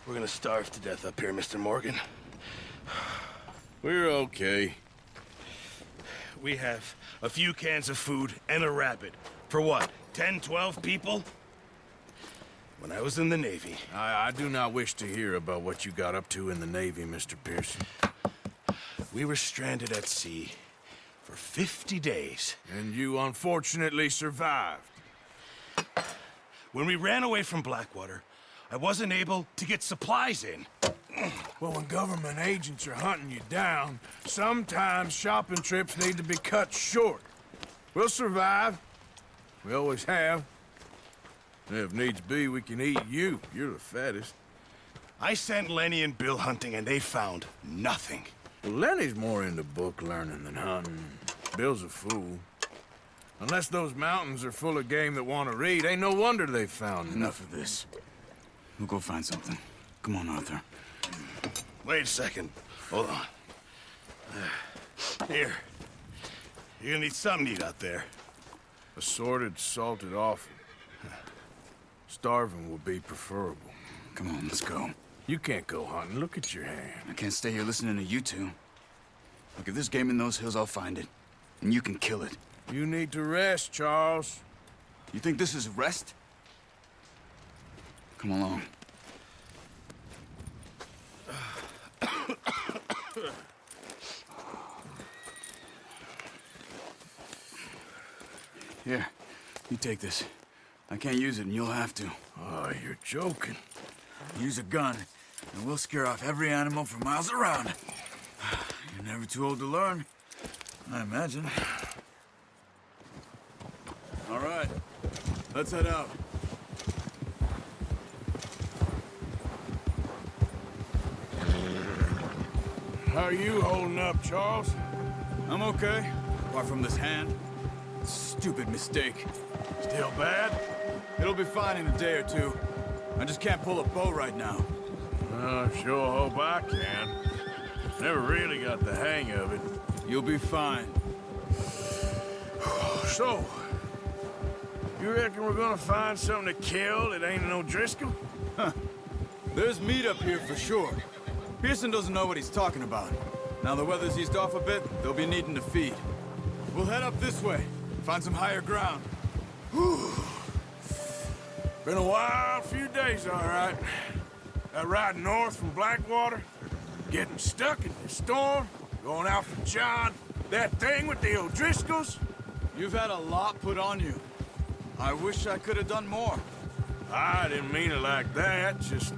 We're gonna starve to death up here, Mr. Morgan. We're okay. We have a few cans of food and a rabbit. For what, 10, 12 people? When I was in the Navy... I do not wish to hear about what you got up to in the Navy, Mr. Pearson. We were stranded at sea for 50 days. And you unfortunately survived. When we ran away from Blackwater, I wasn't able to get supplies in. Well, when government agents are hunting you down, sometimes shopping trips need to be cut short. We'll survive. We always have. And if needs be, we can eat you. You're the fattest. I sent Lenny and Bill hunting, and they found nothing. Well, Lenny's more into book learning than hunting. Bill's a fool. Unless those mountains are full of game that want to read, ain't no wonder they found Enough of this. We'll go find something. Come on, Arthur. Wait a second. Hold on. Here. You're gonna need something to eat out there. Assorted, salted offal. Starving will be preferable. Come on, let's go. You can't go hunting. Look at your hand. I can't stay here listening to you two. Look, if there's game in those hills, I'll find it. And you can kill it. You need to rest, Charles. You think this is rest? Come along. Here, you take this. I can't use it, and you'll have to. Oh, you're joking. Use a gun, and we'll scare off every animal for miles around. You're never too old to learn, I imagine. All right, let's head out. How are you holding up, Charles? I'm okay, apart from this hand. Stupid mistake. Still bad? It'll be fine in a day or two. I just can't pull a bow right now. I sure hope I can. Never really got the hang of it. You'll be fine. So, you reckon we're gonna find something to kill that ain't no Driscoll? There's meat up here for sure. Pearson doesn't know what he's talking about. Now the weather's eased off a bit, they'll be needing to feed. We'll head up this way, find some higher ground. Been a wild few days, all right. That ride north from Blackwater, getting stuck in the storm, going out for John, that thing with the O'Driscolls. You've had a lot put on you. I wish I could have done more. I didn't mean it like that, just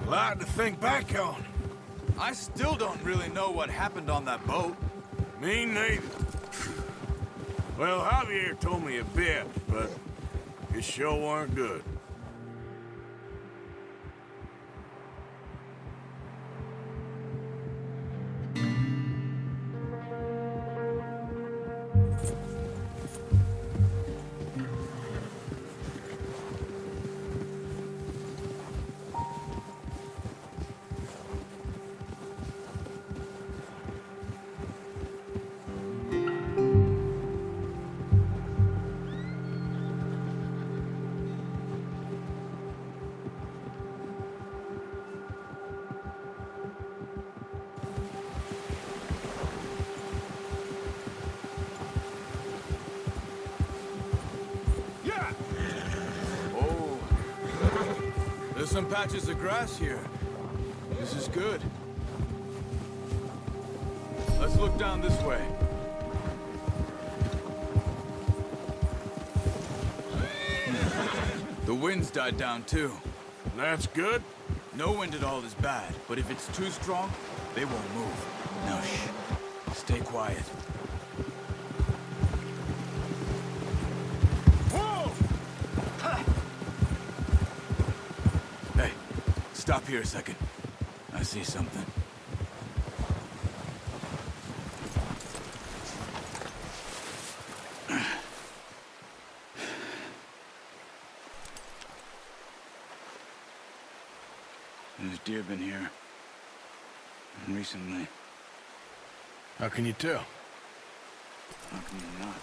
a lot to think back on. I still don't really know what happened on that boat. Me neither. Well, Javier told me a bit, but it sure weren't good. There's some patches of grass here. This is good. Let's look down this way. The wind's died down too. That's good. No wind at all is bad, but if it's too strong, they won't move. Now shh. Stay quiet. Hey, stop here a second. I see something. There's deer been here. Recently. How can you tell? How can you not?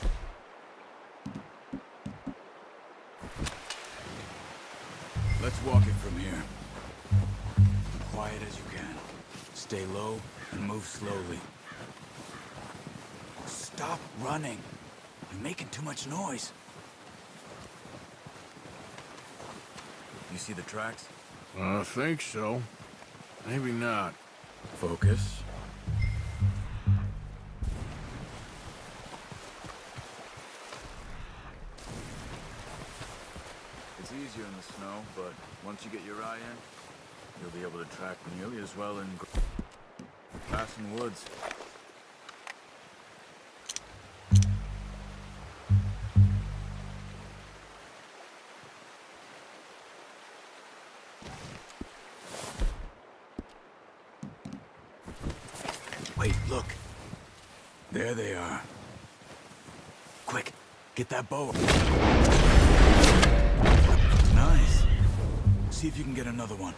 Let's walk it from here. Quiet as you can. Stay low and move slowly. Stop running. You're making too much noise. You see the tracks? I think so. Maybe not. Focus. It's easier in the snow, but once you get your eye in, you'll be able to track nearly as well in grass and woods. Wait, look. There they are. Quick, get that bow. Nice. See if you can get another one.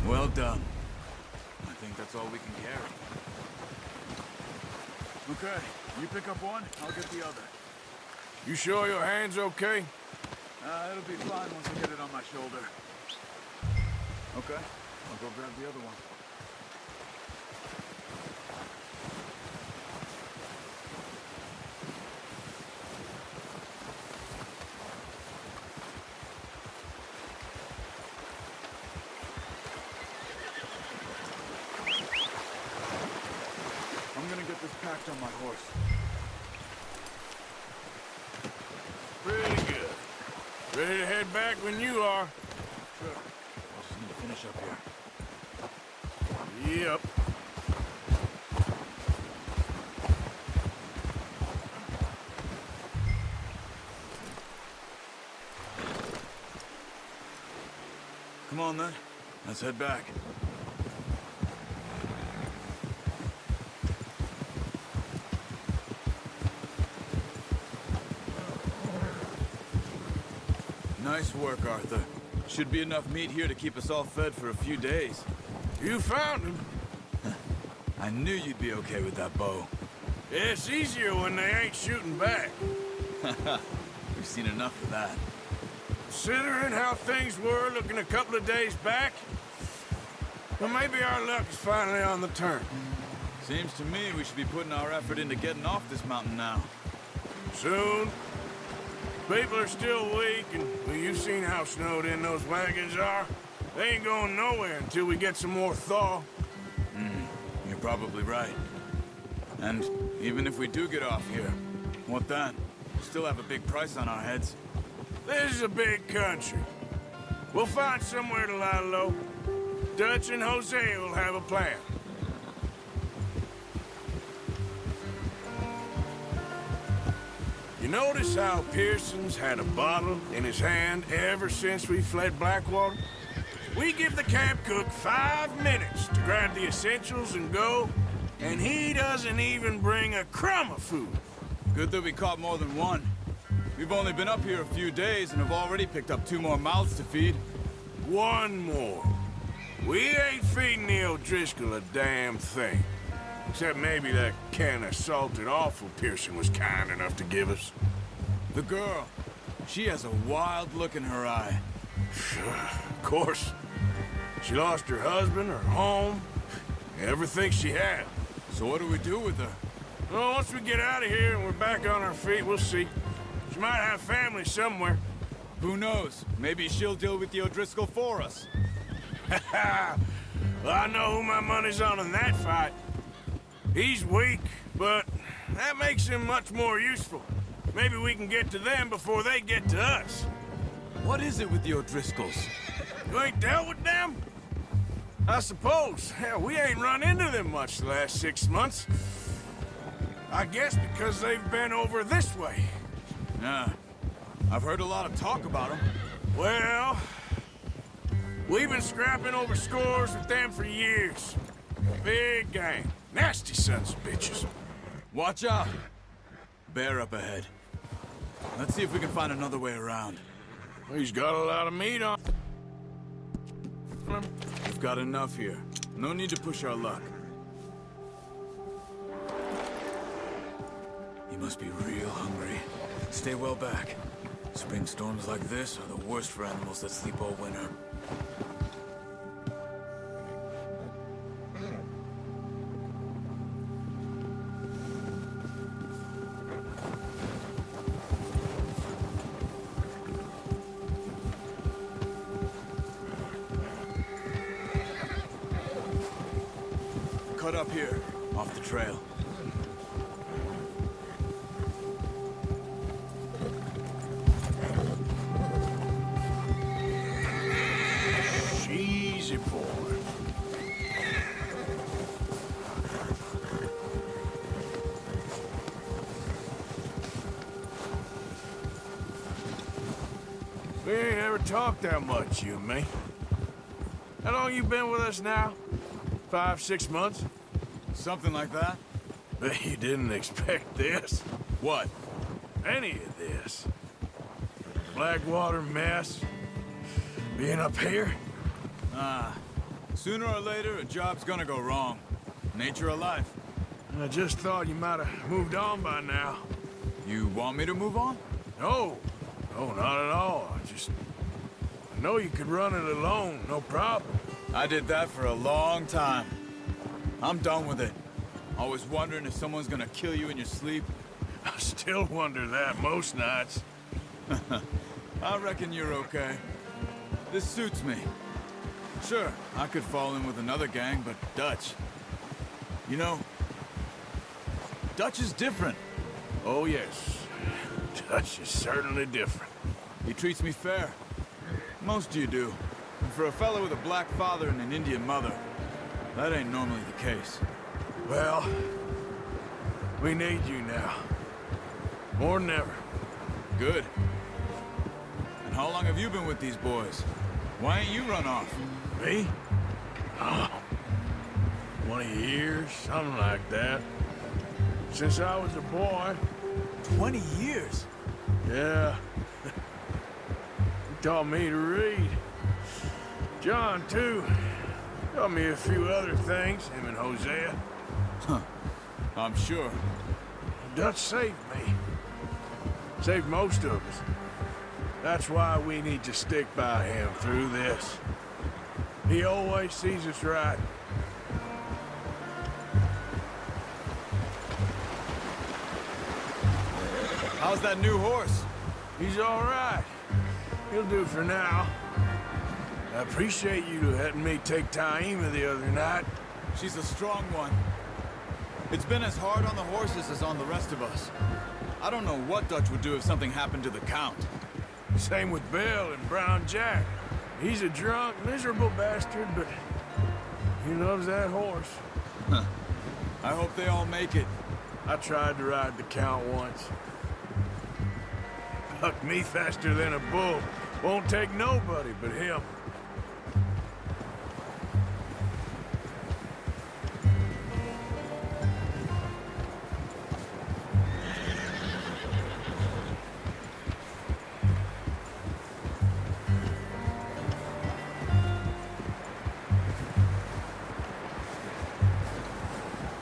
Well done. I think that's all we can carry. Okay, you pick up one, I'll get the other. You sure your hand's okay? It'll be fine once I get it on my shoulder. Okay, I'll go grab the other one. I'm gonna get this packed on my horse. Pretty good. Ready to head back when you are. Sure. I just need to finish up here. Yep. Come on then, let's head back. Nice work, Arthur. Should be enough meat here to keep us all fed for a few days. You found him. I knew you'd be okay with that bow. It's easier when they ain't shooting back. We've seen enough of that. Considering how things were looking a couple of days back, well, maybe our luck is finally on the turn. Seems to me we should be putting our effort into getting off this mountain now. Soon. People are still weak, and well, you've seen how snowed in those wagons are. They ain't going nowhere until we get some more thaw. You're probably right. And even if we do get off here, what then? We still have a big price on our heads. This is a big country. We'll find somewhere to lie low. Dutch and Hosea will have a plan. You notice how Pearson's had a bottle in his hand ever since we fled Blackwater? We give the camp cook 5 minutes to grab the essentials and go, and he doesn't even bring a crumb of food. Good that we caught more than one. We've only been up here a few days and have already picked up 2 more mouths to feed. One more. We ain't feeding the O'Driscoll a damn thing. Except maybe that can of salted offal Pearson was kind enough to give us. The girl, she has a wild look in her eye. Of course. She lost her husband, her home, everything she had. So what do we do with her? Well, once we get out of here and we're back on our feet, we'll see. She might have family somewhere. Who knows? Maybe she'll deal with the O'Driscoll for us. Well, I know who my money's on in that fight. He's weak, but that makes him much more useful. Maybe we can get to them before they get to us. What is it with the O'Driscolls? You ain't dealt with them? I suppose. Hell, we ain't run into them much the last 6 months. I guess because they've been over this way. Yeah. I've heard a lot of talk about them. Well, We've been scrapping over scores with them for years. Big gang. Nasty sons of bitches. Watch out! Bear up ahead. Let's see if we can find another way around. He's got a lot of meat on him. We've got enough here. No need to push our luck. You must be real hungry. Stay well back. Spring storms like this are the worst for animals that sleep all winter. Cut up here, off the trail. Easy boy. We ain't ever talked that much, you and me. How long you been with us now? 5, 6 months? Something like that? Bet you didn't expect this. What? Any of this. Blackwater mess. Being up here? Sooner or later, a job's gonna go wrong. Nature of life. I just thought you might have moved on by now. You want me to move on? No. No, not at all. I know you could run it alone, no problem. I did that for a long time. I'm done with it. Always wondering if someone's gonna kill you in your sleep. I still wonder that most nights. I reckon you're okay. This suits me. Sure, I could fall in with another gang, but Dutch... You know, Dutch is different. Oh, yes. Dutch is certainly different. He treats me fair. Most of you do. And for a fellow with a black father and an Indian mother, that ain't normally the case. Well, we need you now. More than ever. Good. And how long have you been with these boys? Why ain't you run off? Me? Oh, 20 years, something like that. Since I was a boy. 20 years? Yeah. He taught me to read. John, too. Taught me a few other things, him and Hosea. I'm sure. Dutch saved me. Saved most of us. That's why we need to stick by him through this. He always sees us right. How's that new horse? He's all right. He'll do for now. I appreciate you letting me take Taima the other night. She's a strong one. It's been as hard on the horses as on the rest of us. I don't know what Dutch would do if something happened to the Count. Same with Bill and Brown Jack. He's a drunk, miserable bastard, but he loves that horse. I hope they all make it. I tried to ride the Count once. Bucked me faster than a bull. Won't take nobody but him.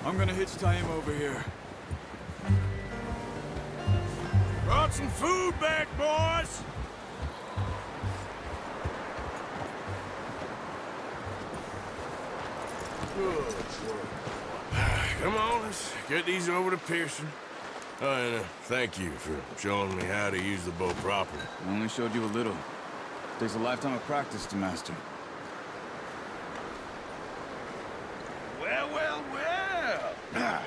I'm gonna hitch Taima over here. Brought some food back, boys! Good. Come on, let's get these over to Pearson. Oh, and thank you for showing me how to use the bow properly. I only showed you a little. Takes a lifetime of practice to master. Well, well, well!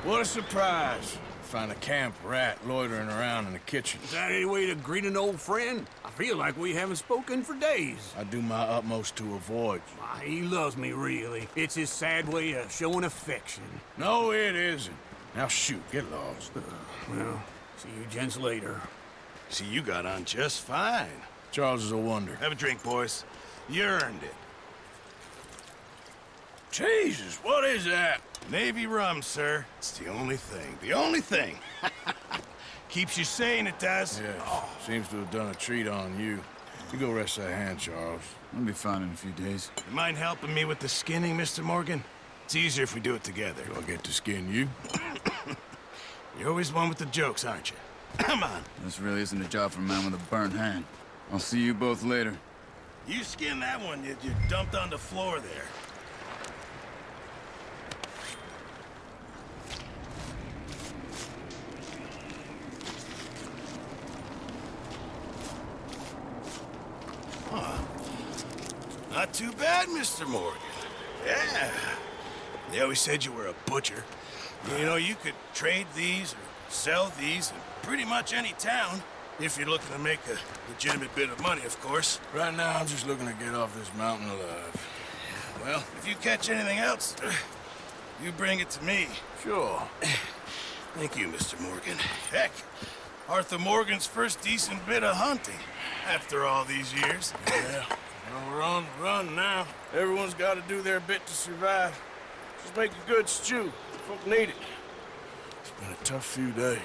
What a surprise. Find a camp rat loitering around in the kitchen. Is that any way to greet an old friend? I feel like we haven't spoken for days. I do my utmost to avoid you. Why, he loves me, really. It's his sad way of showing affection. No, it isn't. Now shoot, get lost. Well, see you gents later. See, you got on just fine. Charles is a wonder. Have a drink, boys. You earned it. Jesus, what is that? Navy rum, sir. It's the only thing. The only thing. Keeps you sane, it does. Yeah, seems to have done a treat on you. You go rest that hand, Charles. I'll be fine in a few days. You mind helping me with the skinning, Mr. Morgan? It's easier if we do it together. Do I get to skin you? You're always one with the jokes, aren't you? Come on. This really isn't a job for a man with a burnt hand. I'll see you both later. You skin that one you dumped on the floor there. Not too bad, Mr. Morgan. Yeah. They always said you were a butcher. You know, you could trade these or sell these in pretty much any town. If you're looking to make a legitimate bit of money, of course. Right now, I'm just looking to get off this mountain alive. Well, if you catch anything else, you bring it to me. Sure. Thank you, Mr. Morgan. Heck, Arthur Morgan's first decent bit of hunting after all these years. Yeah. Well, we're on the run now. Everyone's got to do their bit to survive. Just make a good stew. Folk need it. It's been a tough few days.